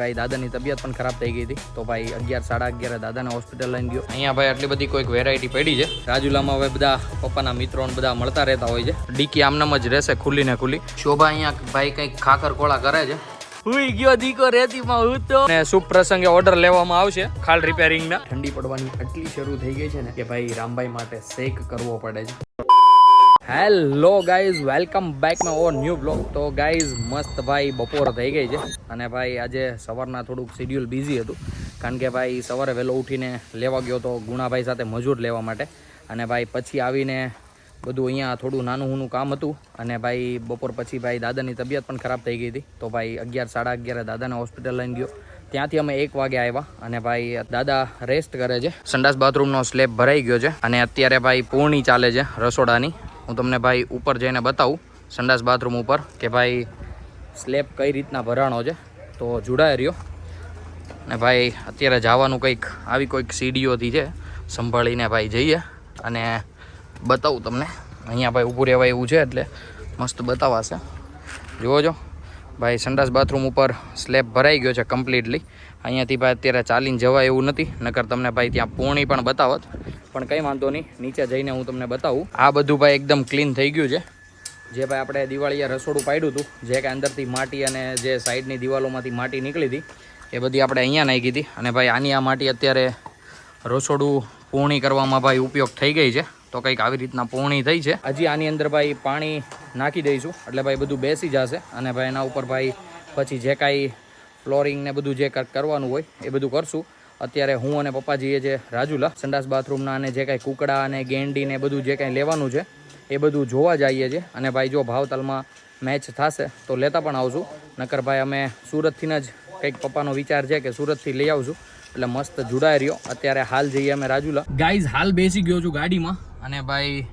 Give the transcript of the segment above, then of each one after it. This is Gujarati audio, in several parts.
ભાઈ દાદાની તબિયત પણ ખરાબ થઈ ગઈ હતી તો ભાઈ 11 સાડા 11 દાદાને હોસ્પિટલ લઈને ગયો. અહીંયા ભાઈ આટલી બધી કોઈક વેરાયટી પડી છે. રાજુલામાં હવે બધા પપ્પાના મિત્રો બધા મળતા રહેતા હોય છે. ડીકી આમનામ જ રહેશે ખુલ્લી ને ખુલ્લી. શોભા અહીંયા ભાઈ કંઈક ખાકર કોળા કરે છે. હુઈ ગયો દીકો રેતીમાં હું તો. ને શુભ પ્રસંગે ઓર્ડર લેવામાં આવશે ખાલ રિપેરિંગના. ઠંડી પડવાની આટલી શરૂ થઈ ગઈ છે ને કે ભાઈ રામભાઈ માટે શેક કરવો પડે છે. Hello guys, welcome back my or new blog. તો ગાઈઝ મસ્ત ભાઈ બપોર થઈ ગઈ છે અને ભાઈ આજે સવારના થોડુંક શેડ્યુલ બિઝી હતું કારણ કે ભાઈ સવારે વહેલો ઉઠીને લેવા ગયો તો ગુણાભાઈ સાથે મજૂર લેવા માટે અને ભાઈ પછી આવીને બધું અહીંયા થોડું નાનું હુનું કામ હતું અને ભાઈ બપોર પછી ભાઈ દાદાની તબિયત પણ ખરાબ થઈ ગઈ હતી તો ભાઈ 11 સાડા 11 દાદાને હોસ્પિટલ લઈને ગયો. ત્યાંથી અમે 1 વાગે આવ્યા અને ભાઈ દાદા રેસ્ટ કરે છે. સંડાસ બાથરૂમનો સ્લેબ ભરાઈ ગયો છે અને અત્યારે ભાઈ પૂર્ણી ચાલે છે રસોડાની. હું તમને ભાઈ ઉપર જઈને બતાવું સંડાસ બાથરૂમ ઉપર કે ભાઈ સ્લેબ કઈ રીતના ભરાણો છે તો જોડાઈ રહ્યો. અને ભાઈ અત્યારે જવાનું કંઈક આવી કોઈક સીડીઓથી છે, સંભાળીને ભાઈ જઈએ અને બતાવું તમને. અહીંયા ભાઈ ઊભું રહેવાય એવું છે એટલે મસ્ત બતાવાશે. જુઓ છો ભાઈ સંડાસ બાથરૂમ ઉપર સ્લેબ ભરાઈ ગયો છે કમ્પ્લીટલી. અહીંયાથી ભાઈ અત્યારે ચાલીને જવાય એવું નથી, નકર તમને ભાઈ ત્યાં પૂર્ણી પણ બતાવત, પણ કંઈ વાંધો નહીં, નીચે જઈને હું તમને બતાવું. આ બધું ભાઈ એકદમ ક્લીન થઈ ગયું છે. જે ભાઈ આપણે દિવાળીએ રસોડું પાડ્યું હતું, જે કે અંદરથી માટી અને જે સાઈડની દિવાલોમાંથી માટી નીકળી હતી એ બધી આપણે અહીંયા નાખી હતી અને ભાઈ આની આ માટી અત્યારે રસોડું પૂર્ણી કરવામાં ભાઈ ઉપયોગ થઈ ગઈ છે. તો કંઈક આવી રીતના પૂર્ણી થઈ છે. હજી આની અંદર ભાઈ પાણી નાખી દઈશું એટલે ભાઈ બધું બેસી જશે અને ભાઈ એના ઉપર ભાઈ પછી જે કાંઈ ફ્લોરિંગ ને બધું જે કરવાનું હોય એ બધું કરશું. અત્યારે હું અને પપ્પા જઈએ છે રાજુલા સંડાસ બાથરૂમના અને જે કાંઈ કુકડા અને ગેંડી ને બધું જે કાંઈ લેવાનું છે એ બધું જોવા જઈએ છીએ અને ભાઈ જો ભાવતાલમાં મેચ થશે તો લેતા પણ આવશું, નકર ભાઈ અમે સુરતથી જ કંઈક પપ્પાનો વિચાર છે કે સુરતથી લઈ આવશું એટલે મસ્ત જોડાઈ રહ્યો. અત્યારે હાલ જઈએ અમે રાજુલા. ગાઈઝ હાલ બેસી ગયો છું ગાડીમાં અને ભાઈ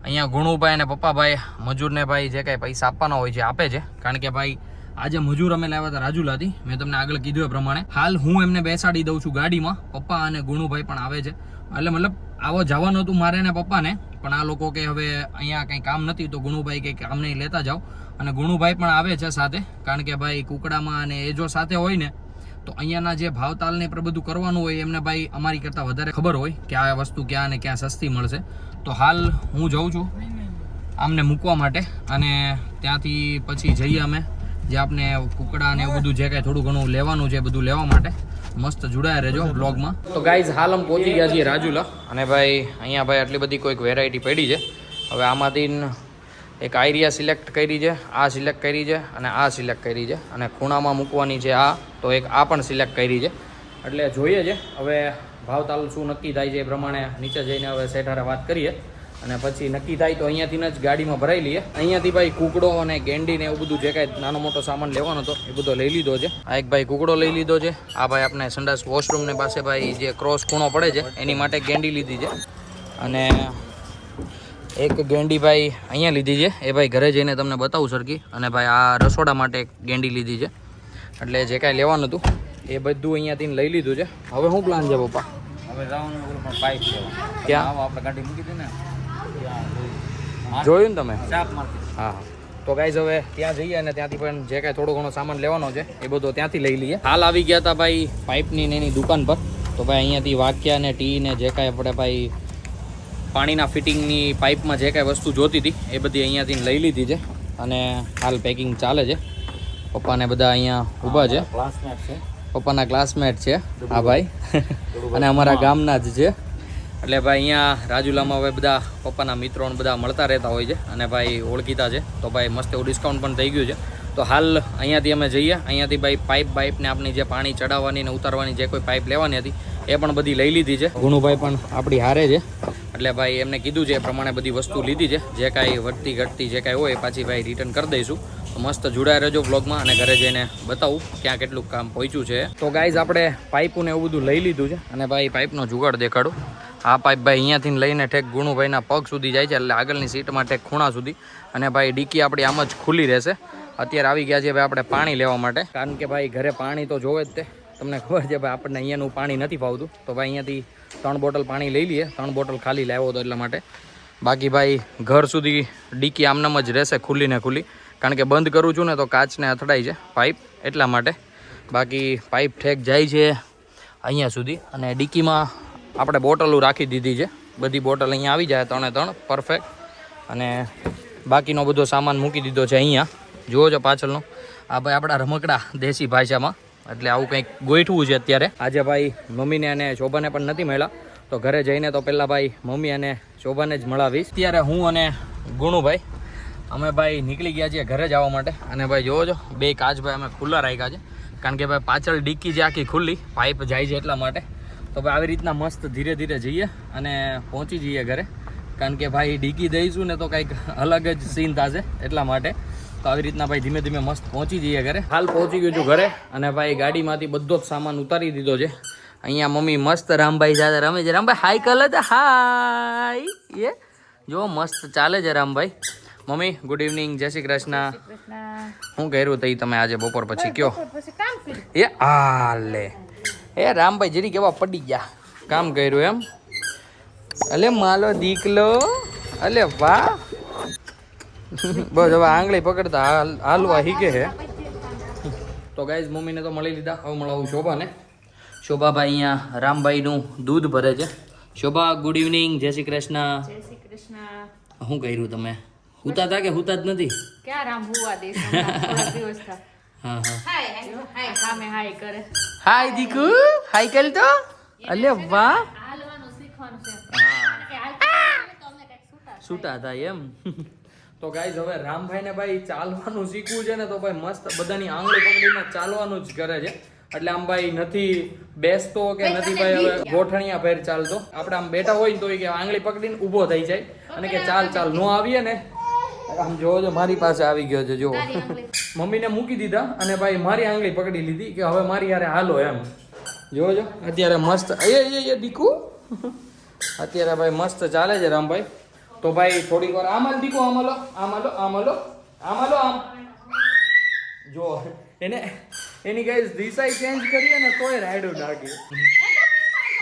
અહીંયા ગુણુભાઈ અને પપ્પાભાઈ મજૂરને ભાઈ જે કાંઈ પૈસા આપવાના હોય છે આપે છે કારણ કે ભાઈ આજે મજૂર અમે લાવ્યા હતા રાજુલાથી. મેં તમને આગળ કીધું એ પ્રમાણે હાલ હું એમને બેસાડી દઉં છું ગાડીમાં. પપ્પા અને ગુણુભાઈ પણ આવે છે એટલે મતલબ આવો જવાનું હતું મારે ને પપ્પાને, પણ આ લોકો કે હવે અહીંયા કંઈ કામ નથી તો ગુણુભાઈ કંઈ કામ નહીં લેતા જાઓ અને ગુણુભાઈ પણ આવે છે સાથે કારણ કે ભાઈ કુકડામાં અને એ જો સાથે હોય ને તો અહીંયાના જે ભાવતાલને પર બધું કરવાનું હોય એમને ભાઈ અમારી કરતાં વધારે ખબર હોય કે આ વસ્તુ ક્યાં ને ક્યાં સસ્તી મળશે. તો હાલ હું જાઉં છું આમને મૂકવા માટે અને ત્યાંથી પછી જઈએ અમે જે આપણે કુકડા ને એવું બધું જે કાંઈ થોડું ઘણું લેવાનું છે બધું લેવા માટે. મસ્ત જોડાયા રહેજો બ્લોગમાં. તો ગાઈઝ હાલ અમે પહોંચી ગયા છીએ રાજુલા અને ભાઈ અહીંયા ભાઈ આટલી બધી કોઈક વેરાયટી પડી છે. હવે આમાંથી એક આઈરિયા સિલેક્ટ કરી છે, આ સિલેક્ટ કરી છે અને આ સિલેક્ટ કરી છે અને ખૂણામાં મૂકવાની છે આ, તો એક આ પણ સિલેક્ટ કરી છે. એટલે જોઈએ છે હવે ભાવતાલ શું નક્કી થાય છે એ પ્રમાણે નીચે જઈને હવે સેઠારે વાત કરીએ અને પછી નક્કી થાય તો અહીંયાથી જ ગાડીમાં ભરાઈ લઈએ. અહીંયાથી ભાઈ કુકડો અને ગેંડી ને એવું બધું જે કાંઈ નાનો મોટો સામાન લેવાનો હતો એ બધો લઈ લીધો છે. આ એક ભાઈ કુકડો લઈ લીધો છે. આ ભાઈ આપણે સંડાસ વોશરૂમને પાસે ભાઈ જે ક્રોસ ખૂણો પડે છે એની માટે ગેંડી લીધી છે અને એક ગેંડી ભાઈ અહીંયા લીધી છે એ ભાઈ ઘરે જઈને તમને બતાવું સરખી. અને ભાઈ આ રસોડા માટે એક ગેંડી લીધી છે. એટલે જે કાંઈ લેવાનું હતું એ બધું અહીંયાથી લઈ લીધું છે. હવે શું પ્લાન છે પપ્પા? હવે જવાનું પાઇપ છે ક્યાં આપણે ગાડી મૂકી હતી ને જોયું ને તમે? હા હા. તો ગાઈઝ હવે ત્યાં જઈએ અને ત્યાંથી પણ જે કાંઈ થોડો ઘણો સામાન લેવાનો છે એ બધો ત્યાંથી લઈ લઈએ. હાલ આવી ગયા હતા ભાઈ પાઇપની ને એની દુકાન પર. તો ભાઈ અહીંયાથી વાક્યા ને ટી ને જે કાંઈ આપણે ભાઈ પાણીના ફિટિંગની પાઇપમાં જે કાંઈ વસ્તુ જોતી હતી એ બધી અહીંયાથી લઈ લીધી છે અને હાલ પેકિંગ ચાલે છે. પપ્પાને બધા અહીંયા ઊભા છે, ક્લાસમેટ છે, પપ્પાના ક્લાસમેટ છે હા ભાઈ અને અમારા ગામના જ છે. એટલે ભાઈ અહીંયા રાજુલામાં હવે બધા પપ્પાના મિત્રોને બધા મળતા રહેતા હોય છે અને ભાઈ ઓળખીતા છે તો ભાઈ મસ્ત એવું ડિસ્કાઉન્ટ પણ થઈ ગયું છે. તો હાલ અહીંયાથી અમે જઈએ. અહીંયાથી ભાઈ પાઇપને આપણી જે પાણી ચડાવવાની ને ઉતારવાની જે કોઈ પાઇપ લેવાની હતી એ પણ બધી લઈ લીધી છે. ગુણુભાઈ પણ આપણી હારે છે એટલે ભાઈ એમને કીધું છે એ પ્રમાણે બધી વસ્તુ લીધી છે. જે કાંઈ વધતી ઘટતી જે કાંઈ હોય પાછી ભાઈ રિટર્ન કરી દઈશું. તો મસ્ત જોડાઈ રહેજો બ્લોગમાં અને ઘરે જઈને બતાવું ક્યાં કેટલું કામ પહોંચ્યું છે. તો ગાઈઝ આપણે પાઇપું ને એવું બધું લઈ લીધું છે અને ભાઈ પાઇપનો જુગાડ દેખાડું. આ પાઇપ ભાઈ અહીંયાથી લઈને ઠેક ગુણુભાઈના પગ સુધી જાય છે એટલે આગળની સીટમાં ઠેક ખૂણા સુધી. અને ભાઈ ડીકી આપણી આમ જ ખુલ્લી રહેશે. અત્યારે આવી ગયા છે ભાઈ આપણે પાણી લેવા માટે કારણ કે ભાઈ ઘરે પાણી તો જોવે જ તે. તમને ખબર છે ભાઈ આપણને અહીંયાનું પાણી નથી ફાવતું તો ભાઈ અહીંયાથી 3 બોટલ પાણી લઈ લઈએ. 3 બોટલ ખાલી લાવ્યો હતો એટલા માટે. બાકી ભાઈ ઘર સુધી ડીકી આમનામ જ રહેશે ખુલ્લી ને ખુલ્લી કારણ કે બંધ કરું છું ને તો કાચને અથડાઈ છે પાઇપ એટલા માટે. બાકી પાઇપ ઠેક જાય છે અહીંયા સુધી અને ડિક્કીમાં આપણે બોટલો રાખી દીધી છે. બધી બોટલ અહીંયા આવી જાય 3 પરફેક્ટ. અને બાકીનો બધો સામાન મૂકી દીધો છે અહીંયા. જુઓ છો પાછળનો આ ભાઈ આપણા રમકડા દેશી ભાષામાં, એટલે આવું કંઈક ગોઠવું છે અત્યારે. આજે ભાઈ મમ્મીને અને શોભાને પણ નથી મળ્યા, તો ઘરે જઈને તો પહેલાં ભાઈ મમ્મી અને શોભાને જ મળાવીશ. અત્યારે હું અને ગુણુભાઈ અમે ભાઈ નીકળી ગયા છીએ ઘરે જવા માટે. અને ભાઈ જોવો છો 2 કાચ ભાઈ અમે ખુલ્લા રાખ્યા છે, કારણ કે ભાઈ પાછળ ડિક્કી જે આખી ખુલ્લી પાઇપ જાય છે એટલા માટે. તો ભાઈ આવી રીતના મસ્ત ધીરે ધીરે જઈએ અને પહોંચી જઈએ ઘરે, કારણ કે ભાઈ ડિક્કી દઈશું ને તો કંઈક અલગ જ સીન થશે એટલા માટે. તો આવી રીતના ભાઈ ધીમે ધીમે મસ્ત પહોંચી જઈએ ઘરે. હાલ પહોંચી ગયો છું ઘરે અને ભાઈ ગાડીમાંથી બધો જ સામાન ઉતારી દીધો છે. અહીંયા મમ્મી મસ્ત રામભાઈ સાથે રમે છે. રામભાઈ હાઈ કલ હતા, હાઈ એ જો મસ્ત ચાલે છે રામભાઈ. મમ્મી ગુડ ઇવનિંગ, જય શ્રી કૃષ્ણ. શું કર્યું તઈ તમે આજે બપોર પછી કયો? એ આ લે એ રામભાઈ જરી કેવા પડી ગયા, કામ કર્યું એમ? અલે માલો દીકલો, અલે વાહ. બસ હવે આંગળી પકડતા હાલવા શીખે છે. તો ગાઈઝ મમ્મીને તો મળી લીધા. હવે મળાવું શોભાને. શોભાભાઈ અહીંયા રામભાઈનું દૂધ ભરે છે. શોભા ગુડ ઇવનિંગ, જય શ્રી કૃષ્ણ. જય શ્રી કૃષ્ણ. શું કર્યું તમે? હુતા હતા કે હુતા જ નથી? ક્યાં રામ હુવા દે થોડા દિવસ થા. હા હા હાય સામે હાય કરે. હાય દીકુ, હાય કર તો. અલે વાહ. હાલવાનું શીખવાનું છે. હા કે હાલ તો અમને કઈક છૂટા થાય એમ. તો ગાઈઝ હવે રામભાઈને ભાઈ ચાલવાનું શીખવું છે ને, તો ભાઈ મસ્ત બધાની આંગળી પકડીને ચાલવાનું જ કરે છે. એટલે આમ ભાઈ નથી બેસતો કે નથી ભાઈ હવે ગોઠણિયા ફેર ચાલતો. આપણે આમ બેઠા હોય ને તો કે આંગળી પકડીને ઊભો થઈ જાય અને કે ચાલ ચાલ. નો આવીએ ને આમ જોવો છો મારી પાસે આવી ગયો છે. જો મમ્મીને મૂકી દીધા અને ભાઈ મારી આંગળી પકડી લીધી કે હવે મારી યારે હાલો એમ. જોવો છો અત્યારે મસ્ત એ દીકુ અત્યારે ભાઈ મસ્ત ચાલે છે રામભાઈ. તો ભાઈ થોડીક વાર આમ દીકુ આમ હાલો આમ જો એને એની ગાઈઝ દિશા ચેન્જ કરીએ ને તોય રાયડું નાખી.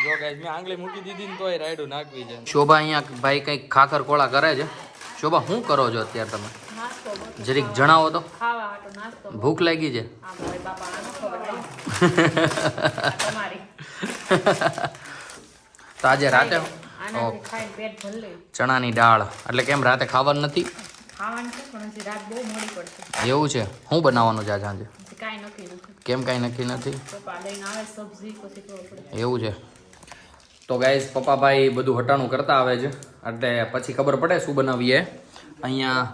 જો ગાઈઝ મેં આંગળી મૂકી દીધી ને તોય રાયડું નાખવી છે. શોભા અહીંયા ભાઈ કંઈક ખાખર કોળા કરે છે. શોભા શું કરો છો અત્યારે તમે? જરીક જણાવો તો. ખાવા હાટો નાસ્તો. ભૂખ લાગી છે? આ મારી બાપા આનો ખબર તમારી. તો આજે રાતે આનાથી ખાઈને પેટ ભરી લે. ચણાની દાળ એટલે કેમ રાતે ખાવાનું નથી? ખાવાનું છે પણ હજી રાત બહુ મોડી પડશે. એવું છે? શું બનાવવાનું છે આજે સાંજે? કાંઈ નક્કી નથી. કેમ કાંઈ નક્કી નથી? પપ્પા લઈને આવે સબ્જી પછી ખબર પડે. એવું છે? તો ગાઈઝ પપ્પા ભાઈ બધું હટાણું કરતા આવે છે એટલે પછી ખબર પડે શું બનાવીએ. અહીંયા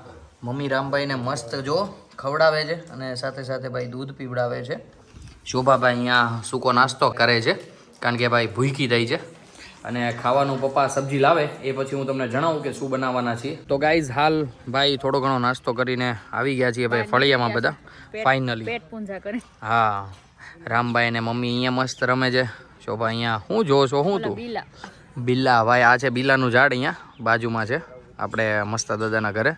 મમ્મી રામભાઈને મસ્ત જો ખવડાવે છે અને સાથે સાથે ભાઈ દૂધ પીવડાવે છે. શોભાભાઈ અહીંયા સૂકો નાસ્તો કરે છે, કારણ કે ભાઈ ભૂખી થઈ છે. અને ખાવાનું પપ્પા સબ્જી લાવે એ પછી હું તમને જણાવું કે શું બનાવવાના છીએ. તો ગાઈઝ હાલ ભાઈ થોડો ઘણો નાસ્તો કરીને આવી ગયા છીએ ભાઈ ફળિયામાં બધા ફાઇનલી. પેટ પૂંજા કરે. હા રામભાઈ અને મમ્મી અહીંયા મસ્ત રમે છે. શોભા અહીંયા શું જોવો છો? શું તું? બિલ્લા ભાઈ આ છે બિલ્લાનું ઝાડ, અહીંયા બાજુમાં છે આપણે મસ્ત દાદાના ઘરે.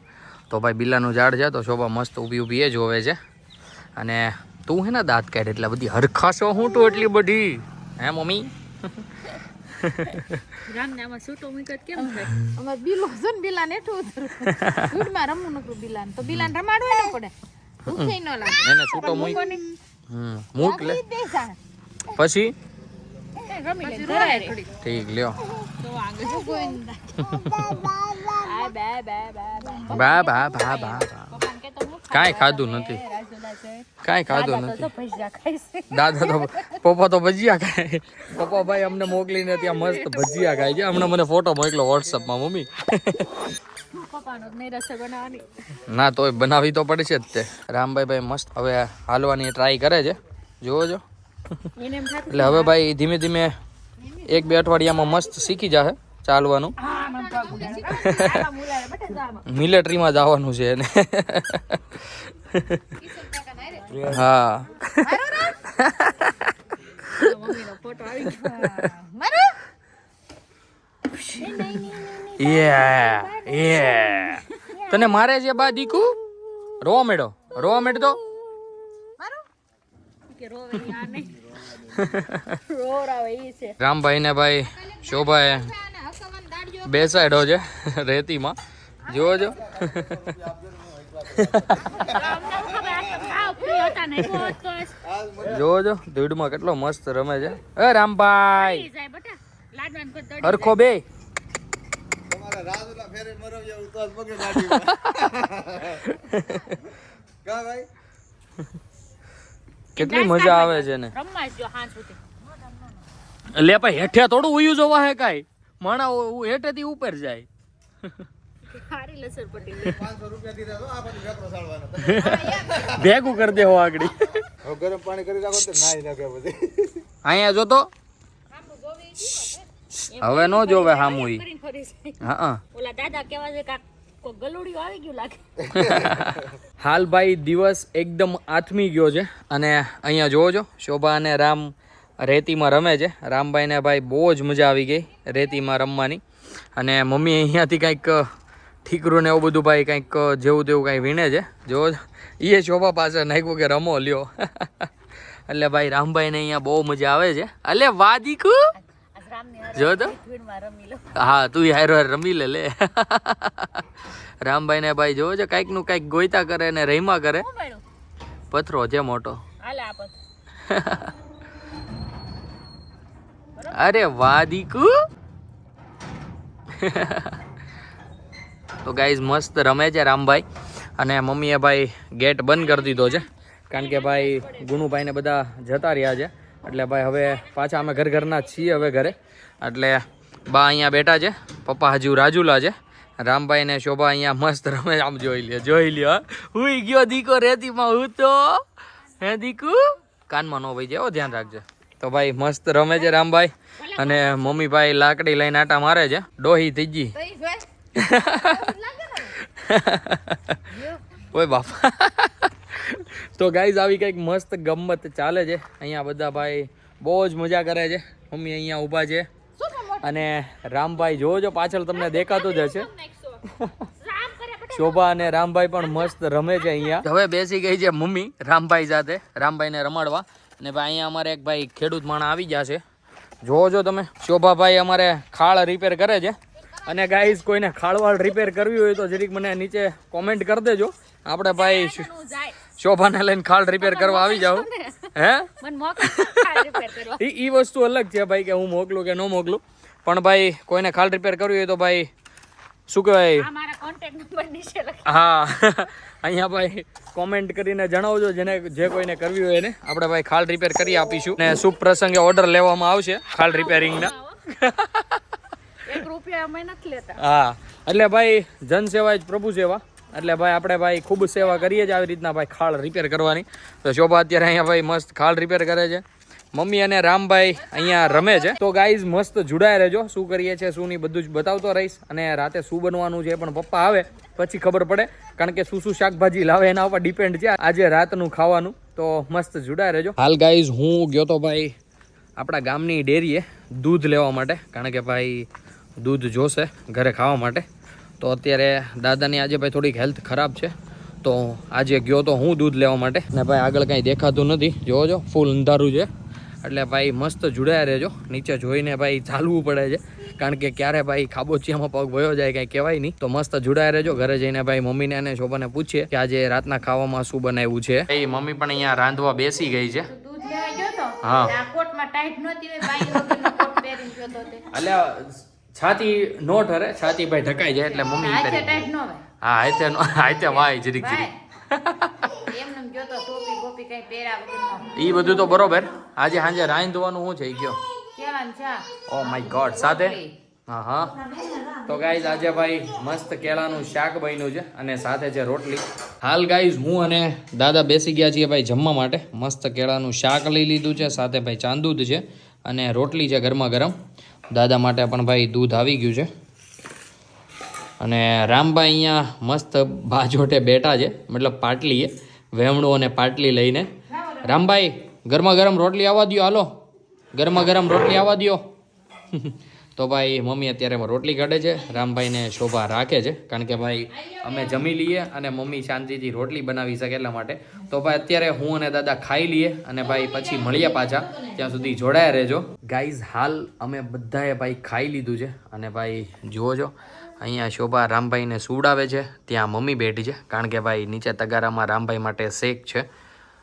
તો ભાઈ બિલ્લાનું ઝાડ છે તો શોભા મસ્ત ઊભી એ જોવે છે. અને તું હે ને દાંત કાઢ એટલે બધી હરખાશો હું તું એટલી બધી હે મમ્મી? રામને આમાં સૂટો મૂકત કેમ થાય? અમાર બિલો છે ને બિલાને હેઠું ઉતરું ગુડમાં રમવું નકરું બિલાને તો બિલાને રમાડવા ન પડે, ભૂખે ન લાગે એને છૂટો મૂક. મૂક લે પછી રમી લે ધરાય થોડી. ઠીક લ્યો. તો આગળ ગોવિંદા આ બે બે બે બા બા બા બા પપ્પાને કે તો મુખ કાંઈ ખાધું નથી, રાજુલા છે. કાંઈ ખાધું તો નથી. ભજીયા ખાય છે. દાદા તો પપ્પા તો ભજીયા ખાય. પપ્પા ભાઈ અમને મોકલીને ત્યાં મસ્ત ભજીયા ખાય છે. હમણાં મને ફોટો મોકલો વોટ્સઅપમાં મમ્મી. પપ્પાનો નહીં રસોઈ બનાવવાની. ના તોય બનાવી તો પડશે જ તે. રામભાઈ ભાઈ મસ્ત હવે હાલવાની ટ્રાય કરે છે, જુઓ છો. એને એમ થાય એટલે હવે ભાઈ ધીમે ધીમે 1-2 અઠવાડિયામાં મસ્ત શીખી જશે ચાલવાનું. મિલિટરીમાં જવાનું છે એને. હા મમ્મીનો ફોટો આવી ગયો. તને મારે છે બા દીકુ? રોવા મેળો તો કે રોવે આ નહીં. રોરાવે ઈ છે. રામભાઈ ને ભાઈ શોભાએ બેસાડ્યો છે રેતીમાં, જુઓ છો. જોવો જો ધૂળમાં કેટલો મસ્ત રમે છે. એ રામભાઈ જાય બટા લાડવાન કો દડી હરખો બે. તમારા રાજુલા ફેરે મરવ્યા હું તો જ પગે લાગી કા ભાઈ કેટલી મજા આવે છે ને. રમવા જ જો હાંસ સુધી લે ભાઈ હેઠે થોડું ઉયું જોવા હે કાઈ માણા હેઠેથી ઉપર જાય. હારી લસર પટી 500 રૂપિયા દીધા તો આ બધું વેપરો સાળવાનો ભેગું કરી દેવો આગળ. હવે ગરમ પાણી કરી રાખો તો નાઈ નાખે બધી અહીંયા જો તો હવે નો જોવે હામું ઈ. કરીને ફરી જાય. હા ઓલા દાદા કેવા છે કાક કો ગલુડિયું આવી ગયું લાગે. હાલ ભાઈ દિવસ એકદમ આથમી ગયો છે અને અહીંયા જોવો છો શોભા અને રામ રેતીમાં રમે છે. રામભાઈને ભાઈ બહુ જ મજા આવી ગઈ રેતીમાં રમવાની અને મમ્મી અહીંયાથી કંઈક ઠીકરું ને એવું બધું ભાઈ કંઈક જેવું તેવું કંઈ વીણે છે. જો એ શોભા પાસે નાખ્યું કે રમો લ્યો. એટલે ભાઈ રામભાઈને અહીંયા બહુ મજા આવે છે. અલે વાહ દીકુ જો તો હા તું હારો રમી લે. રામભાઈને ભાઈ જોવો છે કાંઈક નું કાંઈક ગોઈતા કરે ને રહીમાં કરે. પથરો છે મોટો. હાલે આ પત અરે વાહ દીકુ. તો ગાઈઝ મસ્ત રમે છે રામભાઈ અને મમ્મીએ ભાઈ ગેટ બંધ કરી દીધો છે કારણ કે ભાઈ ગુણુભાઈને બધા જતા રહ્યા છે. એટલે ભાઈ હવે પાછા અમે ઘરના જ છીએ હવે ઘરે. એટલે બા અહીંયા બેઠા છે, પપ્પા હજુ રાજુલા છે, રામભાઈ ને શોભા અહીંયા મસ્ત રમે. આમ જોઈ લ્યો હુઈ ગયો દીકો રેતીમાં હું તો હે દીકુ. કાનમાં નો ભાઈ જેવો ધ્યાન રાખજે. તો ભાઈ મસ્ત રમે છે રામભાઈ અને મમ્મી ભાઈ લાકડી લઈને આટા મારે છે. ડોહી થઈ ગઈ ઓય બાપા. તો ગાઈઝ આવી કંઈક મસ્ત ગમત ચાલે છે અહીંયા. બધા ભાઈ બહુ જ મજા કરે છે. મમ્મી અહીંયા ઊભા છે અને રામભાઈ જોવો છો પાછળ તમને દેખાતું જ હશે. શોભા અને રામભાઈ પણ મસ્ત રમે છે અહીંયા. હવે બેસી ગઈ છે મમ્મી રામભાઈ સાથે રામભાઈને રમાડવા. અને ભાઈ અહીંયા અમારે એક ભાઈ ખેડૂત માણા આવી ગયા છે. જોવો છો તમે શોભાભાઈ અમારે ખાળ રિપેર કરે છે. અને ગાઈઝ કોઈને ખાળવાળ રિપેર કરવી હોય તો જરીક મને નીચે કોમેન્ટ કરી દેજો. આપણે ભાઈ શોભાને લઈને ખાળ રિપેર કરવા આવી જાવ. હે ઈ વસ્તુ અલગ છે ભાઈ કે હું મોકલું કે ન મોકલું. પણ ભાઈ કોઈને ખાળ રિપેર કરવી હોય તો ભાઈ શું કહેવાય હા અહીંયા ભાઈ કોમેન્ટ કરીને જણાવજો જેને જે કોઈને કરવી હોય એને આપણે ભાઈ ખાળ રિપેર કરી આપીશું. ને શુભ પ્રસંગે ઓર્ડર લેવામાં આવશે ખાળ રિપેરિંગના. હા એટલે ભાઈ જન સેવા જ પ્રભુ સેવા. એટલે ભાઈ આપણે ભાઈ ખૂબ સેવા કરીએ છીએ આવી રીતના ભાઈ ખાળ રિપેર કરવાની. તો શોભા અત્યારે અહીંયા ભાઈ મસ્ત ખાળ રિપેર કરે છે. મમ્મી અને રામભાઈ અહીંયા રમે છે. તો ગાઈઝ મસ્ત જોડાઈ રહેજો. શું કરીએ છીએ શું નહીં બધું જ બતાવતો રહીશ. અને રાતે શું બનવાનું છે પણ પપ્પા આવે પછી ખબર પડે કારણ કે શું શાકભાજી લાવે એના ઉપર ડિપેન્ડ છે આજે રાતનું ખાવાનું. તો મસ્ત જોડાઈ રહેજો. હાલ ગાઈઝ હું ગયો તો ભાઈ આપણા ગામની ડેરીએ દૂધ લેવા માટે કારણ કે ભાઈ દૂધ જોશે ઘરે ખાવા માટે. તો અત્યારે દાદાની આજે ભાઈ થોડીક હેલ્થ ખરાબ છે તો આજે ગયો તો હું દૂધ લેવા માટે. ને ભાઈ આગળ કાંઈ દેખાતું નથી જોવો છો ફૂલ અંધારું છે. એટલે ભાઈ મસ્ત જોડાયા રહેજો. નીચે જોઈને ભાઈ ચાલવું પડે છે કારણ કે ક્યારે ભાઈ ખાબોચિયામાં પગ વયો જાય કાંઈ કહેવાય નહીં. તો મસ્ત જોડાયા રહેજો. ઘરે જઈને ભાઈ મમ્મીને અને શોભાને પૂછીએ કે આજે રાતના ખાવામાં શું બનાવ્યું છે. એ મમ્મી પણ અહીંયા રાંધવા બેસી ગઈ છે. હા એટલે છાતી નો ઠરે છાતી ભાઈ ઢકાઈ જાય એટલે મમ્મી હા હાથે વાય જરીક ઈ બધું તો બરોબર. આજે સાંજે રાંધવાનું શું છે ગયો ઓ માય ગોડ સાથે હા હા. તો ગાઈઝ આજે ભાઈ મસ્ત કેળાનું શાક બન્યું છે અને સાથે છે રોટલી. હાલ ગાઈઝ હું અને દાદા બેસી ગયા છીએ ભાઈ જમવા માટે. મસ્ત કેળાનું શાક લઈ લીધું છે સાથે ભાઈ ચાંદૂદ છે અને રોટલી છે ગરમા ગરમ. દાદા માટે પણ ભાઈ દૂધ આવી ગયું છે. અને રામભાઈ અહીંયા મસ્ત બાજોટે બેઠા છે મતલબ પાટલીએ વેમણું અને પાટલી લઈને. રામભાઈ ગરમા ગરમ રોટલી આવવા દો. હાલો ગરમા ગરમ રોટલી આવવા દો. તો ભાઈ મમ્મી અત્યારે રોટલી કાઢે છે. રામભાઈને શોભા રાખે છે કારણ કે ભાઈ અમે જમી લઈએ અને મમ્મી શાંતિથી રોટલી બનાવી શકે એટલા માટે. તો ભાઈ અત્યારે હું અને દાદા ખાઈ લઈએ અને ભાઈ પછી મળીએ પાછા. ત્યાં સુધી જોડાયા રહેજો. ગાઈઝ હાલ અમે બધાએ ભાઈ ખાઈ લીધું છે અને ભાઈ જુઓ છો અહીંયા શોભા રામભાઈને સુવડાવે છે. ત્યાં મમ્મી બેઠી છે કારણ કે ભાઈ નીચે તગારામાં રામભાઈ માટે શેક છે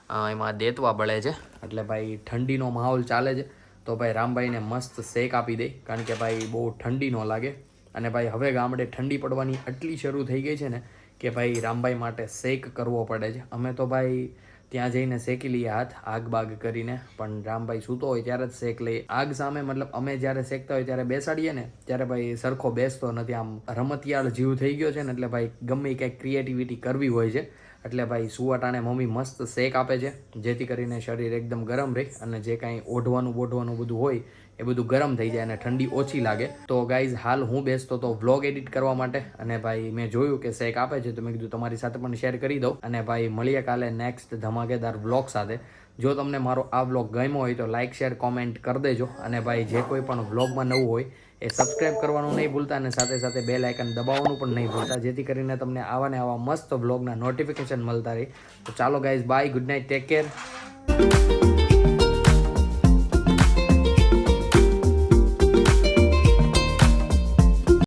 એમાં દેતવા બળે છે એટલે ભાઈ ઠંડીનો માહોલ ચાલે છે તો ભાઈ રામભાઈને મસ્ત શેક આપી દે કારણ કે ભાઈ બહુ ઠંડી ન લાગે અને ભાઈ હવે ગામડે ઠંડી પડવાની એટલી શરૂ થઈ ગઈ છે ને કે ભાઈ રામભાઈ માટે શેક કરવો પડે છે. અમે તો ભાઈ ત્યાં જઈને શેકી લઈએ હાથ આગ બાગ કરીને, પણ રામભાઈ સૂતો હોય ત્યારે જ શેક લઈએ. આગ સામે મતલબ અમે જ્યારે શેકતા હોય ત્યારે બેસાડીએ ને ત્યારે ભાઈ સરખો બેસતો નથી, આમ રમતિયાળ જીવ થઈ ગયો છે ને એટલે ભાઈ ગમે કંઈક ક્રિએટિવિટી કરવી હોય છે એટલે ભાઈ સુવાટાણે મમ્મી મસ્ત શેક આપે છે જેથી કરીને શરીર એકદમ ગરમ રહે અને જે કાંઈ ઓઢવાનું બોઢવાનું બધું હોય એ બધું ગરમ થઈ જાય અને ઠંડી ઓછી લાગે. તો ગાઈઝ હાલ હું બેસતો તો વ્લોગ એડિટ કરવા માટે અને ભાઈ મેં જોયું કે શેક આપે છે તો મેં કીધું તમારી સાથે પણ શેર કરી દઉં અને ભાઈ મળીએ કાલે નેક્સ્ટ ધમાકેદાર વ્લોગ સાથે. જો તમને મારો આ વ્લોગ ગમ્યો હોય તો લાઇક શેર કોમેન્ટ કરી દેજો અને ભાઈ જે કોઈ પણ વ્લોગમાં નવું હોય એ સબસ્ક્રાઇબ કરવાનું નહીં ભૂલતા અને સાથે સાથે બેલ આઇકન દબાવવાનું પણ નહીં ભૂલતા જેથી કરીને તમને આવા ને આવા મસ્ત વ્લોગના નોટિફિકેશન મળતા રહે. તો ચાલો guys by, good night, take care.